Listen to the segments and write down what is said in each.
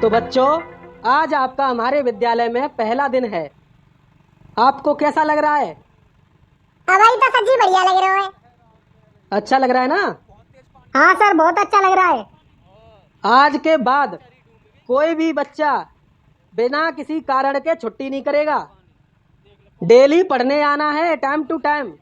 तो बच्चों, आज आपका हमारे विद्यालय में पहला दिन है। आपको कैसा लग रहा है? हवाई तो सच्ची बढ़िया लग रहा है। अच्छा लग रहा है ना? हाँ सर, बहुत अच्छा लग रहा है। आज के बाद कोई भी बच्चा बिना किसी कारण के छुट्टी नहीं करेगा। डेली पढ़ने आना है, टाइम टू टाइम।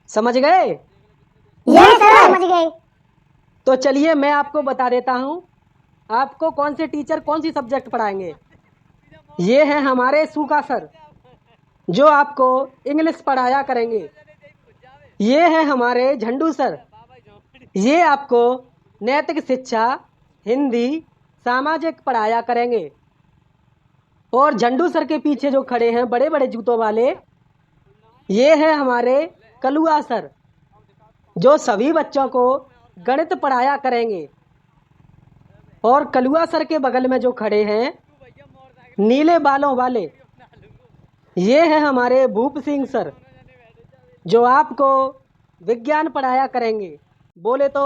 समझ गए? यस सर, समझ गए। तो चलिए मैं आपको बता देता हूँ आपको कौन से टीचर कौन सी सब्जेक्ट पढ़ाएंगे। ये हैं हमारे सूखा सर, जो आपको इंग्लिश पढ़ाया करेंगे। ये हैं हमारे झंडू सर, ये आपको नैतिक शिक्षा, हिंदी, सामाजिक पढ़ाया करेंगे। और झंडू सर के पीछे जो खड़े हैं बड़े बड़े जूतों वाले, ये हैं हमारे कलुआ सर, जो सभी बच्चों को गणित पढ़ाया करेंगे। और कलुआ सर के बगल में जो खड़े हैं नीले बालों वाले, ये हैं हमारे भूप सिंह सर, जो आपको विज्ञान पढ़ाया करेंगे। बोले तो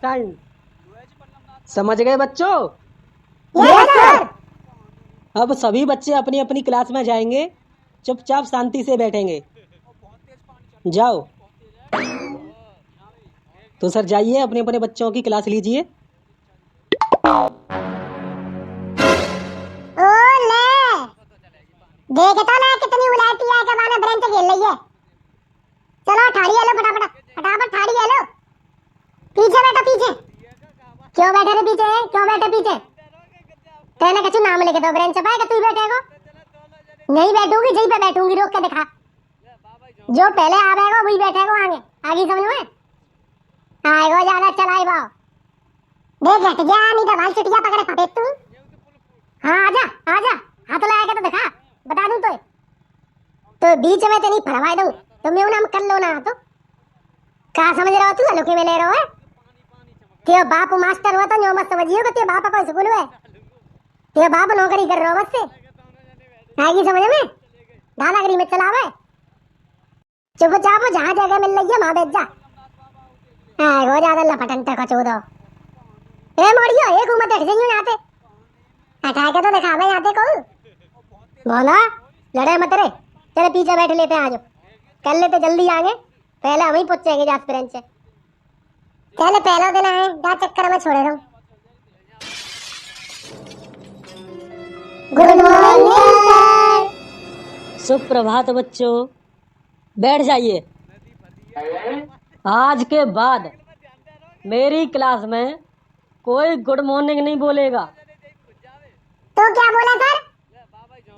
साइंस। समझ गए बच्चों? Yes sir. अब सभी बच्चे अपनी अपनी क्लास में जाएंगे, चुपचाप शांति से बैठेंगे। जाओ। तो सर जाइए, अपने अपने बच्चों की क्लास लीजिए। ओ ले, देख तो ना कितनी उलायती है के माने ब्रेंच खेल रही है। चलो ठाड़ी है लो, फटाफट फटाफट ठाड़ी है लो। पीछे बैठो, पीछे। क्यों बैठे रे पीछे? क्यों बैठे पीछे? तेने कछु नाम लिख दो ब्रेंच पे, कि तू बैठेगा? नहीं बैठूंगी, जहीं पे बैठूंगी, रोक के दिखा। जो पहले आवेगा वही बैठेगा आगे। आगे समझ में आएगा? ज्यादा चलाई बाओ। देख हट गया, नहीं तो बाल चुटिया पकड़े फटे तू। हाँ आजा आजा, हाथ लगा के तो दिखा, बता दूं तो बीच में तो नहीं फरमाए दूं तो मैं नाम कर लो ना। तो क्या समझ रहा हो तू? हल्के में ले रहा है? तेरा बाप मास्टर हुआ तो न्यो मत समझियो कि तेरा बाप का स्कूल है। तेरा बाप नौकरी कर रहा हो बस से। आएगी समझ में? दादागिरी में चलावे। चुपचाप जहाँ जगह मिल रही है वहां बैठ जा। आएगो ज्यादा लपटन तक चोदो। ए मोड़ियो, एक उम्र हट जाइयो यहाँ पे। हटा के तो दिखावे यहाँ पे को। बोला लड़े मत रे। चले पीछे बैठ लेते हैं, आज कर लेते जल्दी आगे। पहले हम ही पूछेंगे जास फ्रेंड से। चले पहला दिन आए, क्या चक्कर में छोड़े रहूं। Good morning sir. सुप्रभात बच्चों, बैठ जाइए। आज के बाद मेरी क्लास में कोई गुड मॉर्निंग नहीं बोलेगा। तो क्या बोला सर?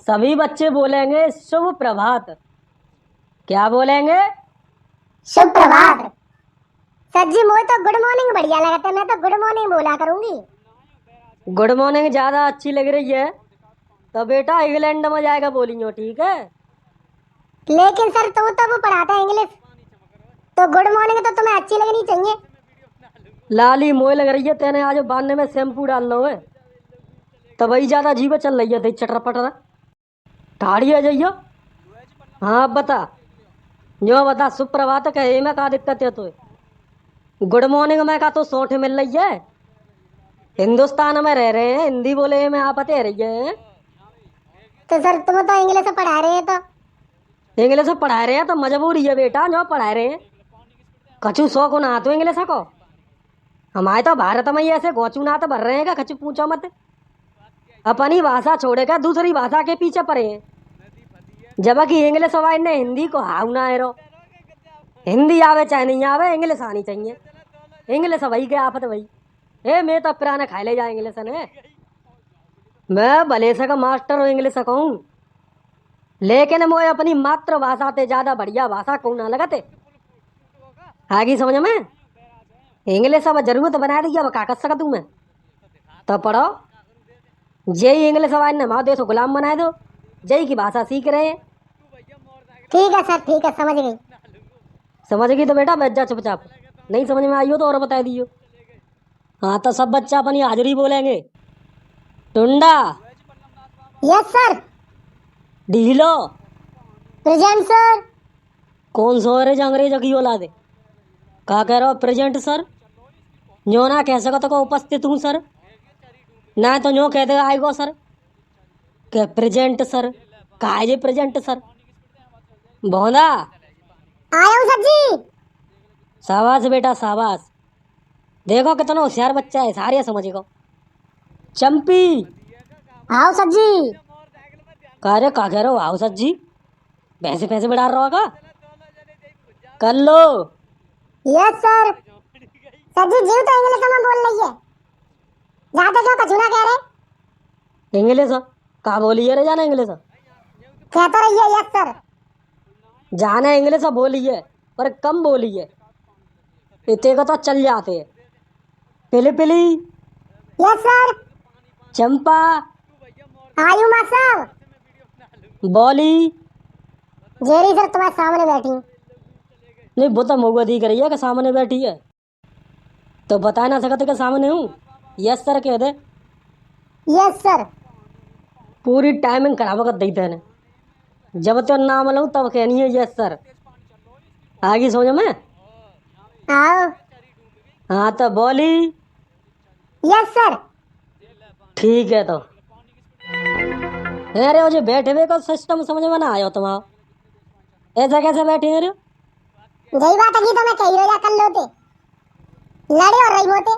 सभी बच्चे बोलेंगे शुभ प्रभात। क्या बोलेंगे? शुभ प्रभात। सर जी मुझे तो गुड मॉर्निंग बढ़िया लगता है, मैं तो गुड मॉर्निंग बोला करूंगी। गुड मॉर्निंग ज्यादा अच्छी लग रही है तो बेटा इंग्लैंड में जाएगा बोलियो, ठीक है? लेकिन सर तो वो पढ़ाता है इंग्लिश, तो गुड मॉर्निंग तो तुम्हें अच्छी लगनी चाहिए। लाली मोय लग रही है तेने, आज बांधने में शैम्पू डाल लो है तब वही ज्यादा जीव चल रही है चटर पटर। ठाड़ी आ जाइयो। हाँ बता, जो बता। सुप्रभात कहे में का दिक्कत है? तो गुड मॉर्निंग में का तो सौठ मिल रही है। हिंदुस्तान में रह रहे हैं, हिंदी बोले में आप रह रही है। तो सर तुम तो इंग्लिश पढ़ा रहे हैं, तो इंग्लिश पढ़ा रहे हैं तो मजबूरी है बेटा, जो पढ़ा रहे हैं। कछु शौक ना तो इंग्लिश को। हमारे तो भारत में ही ऐसे गोचू नात भर रहे हैं का कछु पूछो मत। अपनी भाषा छोड़ेगा दूसरी भाषा के पीछे पड़े हैं, जबकि इंग्लिश वाले ने हिंदी को हाउ ना है रो। हिंदी आवे चाहे नहीं आवे, इंग्लिश आनी चाहिए। इंग्लिश वही के आफत वही। ए मैं तो पुराना खाए ले जाए इंग्लिश ने। मैं भले सका मास्टर हूँ इंग्लिश कहूँ, लेकिन मोए अपनी मातृभाषा ते ज्यादा बढ़िया भाषा कहूँ ना लगते। आगे समझ में? इंग्लिश अब जरूरत बना दी, अब का कर सकता हूँ मैं? तो पढ़ो। जय इंग्लिश वाले ने हमारे देश को गुलाम बना दो, जय की भाषा सीख रहे हैं। ठीक है सर, ठीक है, समझ गई। समझ गई तो बेटा बैठ जा चुपचाप। नहीं समझ में आई हो तो और बता दियो। हाँ तो सब बच्चा अपनी हाजिरी बोलेंगे। Tunda. Yes sir. Dhilo. Present sir. कौन सो रे अंग्रेज की औलाद है? का कह रहा हो? Present sir. जो ना कह सका तो को उपस्थित हूँ सर। ना तो यूँ कहते आएगो सर के प्रेजेंट सर, कहा जे प्रेजेंट सर। बोंदा आया हूँ सर जी। शाबाश बेटा शाबाश। देखो कितना होशियार बच्चा है, सारे समझेगा। चंपी आओ सर जी। कह रहे का कह रहे हो? आओ सर जी, पैसे पैसे बढ़ा रहा होगा। कर लो। Yes sir. सर जी जीव तो इंग्लिश में बोल रही है, जाते क्यों कछुना कह रहे? इंग्लिश का बोलिए रे, जाना इंग्लिश कह तो रही है यस सर। जाना इंग्लिश बोलिए पर कम बोलिए, इतने को तो चल जाते हैं। पिली पिली यस सर। चंपा आयु माँ साहब। बॉली। जेरी सर तुम्हारे सामने बैठी हूँ। नहीं वो तो मुँह दिख रही है कि सामने बैठी है, तो बता ना सकते कि सामने हूँ। यस सर कह दे। Yes sir. पूरी टाइमिंग खराब कर दी तेने, जब तो नाम लूँ तब कहनी है यस सर। आगे समझ में। आओ। हाँ तो बॉली। Yes sir. ठीक है तो अरे वो जो बैठे हुए का सिस्टम समझ में ना आयो तुम्हारा, ऐसा कैसे बैठे हैं रे? यही बात है कि तो मैं कही रोजा कर लोते, लड़े और रही होते।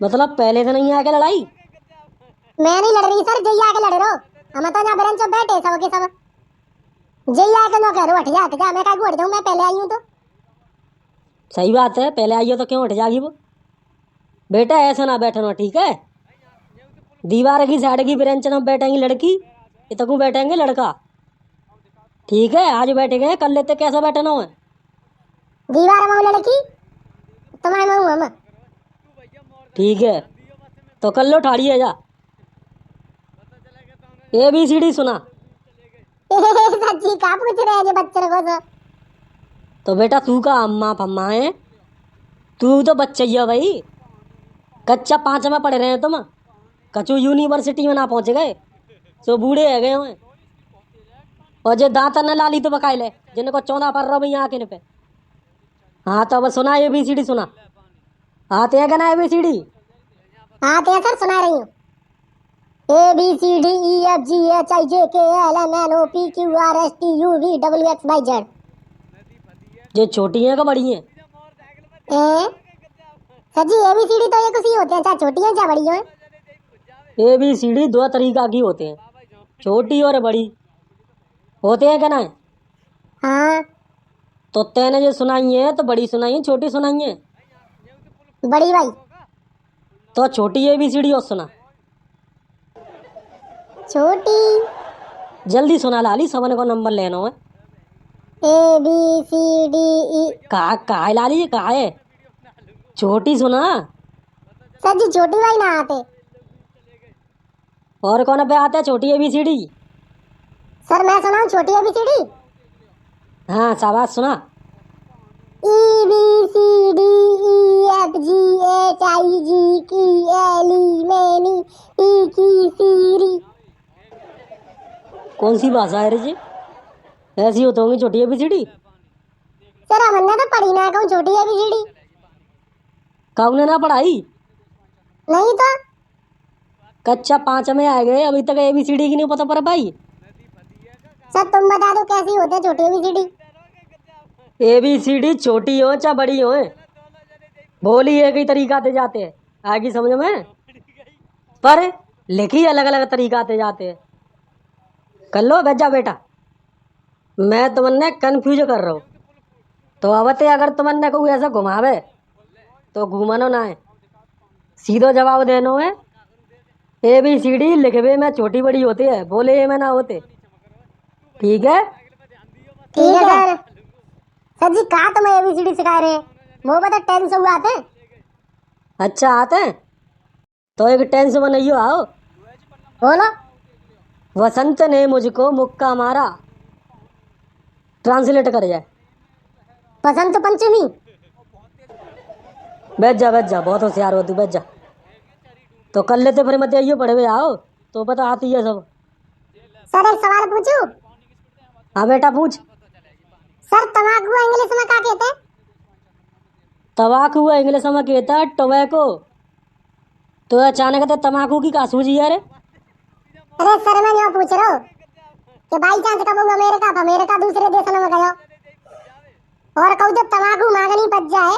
मतलब पहले से नहीं आके लड़ाई? मैं नहीं लड़ रही सर, जई आके लड़ रहे हो। हम तो यहाँ बेंच पे बैठे सब के सब, जई आके नो कह रहे हो हट जा हट जा। मैं क्या हट जाऊँ, मैं पहले आई हूँ तो। सही बात है, पहले आई हो तो क्यों उठ जाएगी वो। बेटा ऐसा ना बैठना, ठीक है? दीवार की साइड की बेंच में बैठेंगी लड़की, इतकू बैठेंगे लड़का। ठीक है, आज बैठे गए, कर लेते कैसा बैठना है। दीवार में लड़की, तुम्हारे में हम। ठीक है तो कर लो, ठाड़ी है जा। ABCD सुना। सच्ची का पूछ रहे हैं बच्चे को तो बेटा तू का अम्मा फम्मा है, तू तो बच्चा ही है भाई। कच्चा 5 में पढ़ रहे हैं तुम, कचू यूनिवर्सिटी में ना पहुंच गए, तो बूढ़े है गए हुए। और जो दांत न लाली तो बकाए ले, जिनको 14 पढ़ रहा भाई आँख पे। हाँ तो अब सुना ABCD सुना। आते हैं क्या ना ABCD? हाँ तो सर सुना रही हूँ। ABCDEFGHIJKLMNOPQRSTUVWXYZ। जो छोटी हैं का बड़ी हैं? सर जी ABCD तो एक उसी होते हैं, चाहे छोटी है चाहे बड़ी है। ABCD 2 तरीका की होते हैं, छोटी और बड़ी होते हैं क्या ना? हाँ तो तेने जो सुनाई है तो बड़ी सुनाई है छोटी सुनाई है? बड़ी भाई। तो छोटी ABCD और सुना। छोटी जल्दी सुना लाली, सबने को नंबर लेना है। ABCDE। कहा है लाली, ये कहा है? छोटी सुना। सर जी छोटी भाई ना आते। और कौन पे आता है छोटी ABCD? सर मैं सुनाऊँ छोटी ABCD। हाँ शाबाश सुना। EBCDEFGHIJKLMNOPQRSTUVWXYZ। कौन सी भाषा है रे जी? ऐसी होती होंगी छोटी ABCD। सर हमने तो पढ़ी ना कहूँ छोटी ABCD। कौन ने ना पढ़ाई? नहीं तो। कच्चा 5 में आ गए, अभी तक ABCD की नहीं पता पर भाई। सर तुम बता दो कैसी होते हैं छोटी ABCD। ABCD छोटी हो चाहे बड़ी हो, बोली एक ही तरीका आते जाते हैं, आगे समझ में, पर लिखी अलग अलग तरीका आते जाते हैं। कर लो बेजा बेटा, मैं तुमने कंफ्यूज कर रहा हूँ तो अवते अगर तुमने को ऐसा घुमावे तो घूमनो ना है, सीधो जवाब देनो है। ABCD लिखवे में छोटी बड़ी होती है, बोले में ना होते। ठीक है? ठीक है सर। सर जी कहा तुम्हें ABCD सिखा रहे हैं, वो बता 10 से हुआ आते हैं। अच्छा आते हैं तो एक 10 से बनाइयो आओ। बोलो। वसंत ने मुझको मुक्का मारा, ट्रांसलेट कर जाए। बसंत पंचमी। बैठ जा बहुत होशियार हो तू, बैठ जा। तो कर लेते फिर मत आइयो, पढ़े हुए आओ तो पता आती है सब। सर एक सवाल पूछूं? हाँ बेटा पूछ। सर तम्बाकू इंग्लिश में क्या कहते हैं? तवाक हुआ इंग्लिश में कहता है टोबैको। तो अचानक तो तम्बाकू की का सूझी यार। अरे सर मैं यहाँ पूछ रहा हूँ कि बाई चांस कब अमेरिका दूसरे देशों में गयो और कहूँ तो तम्बाकू मांगनी पड़ जाए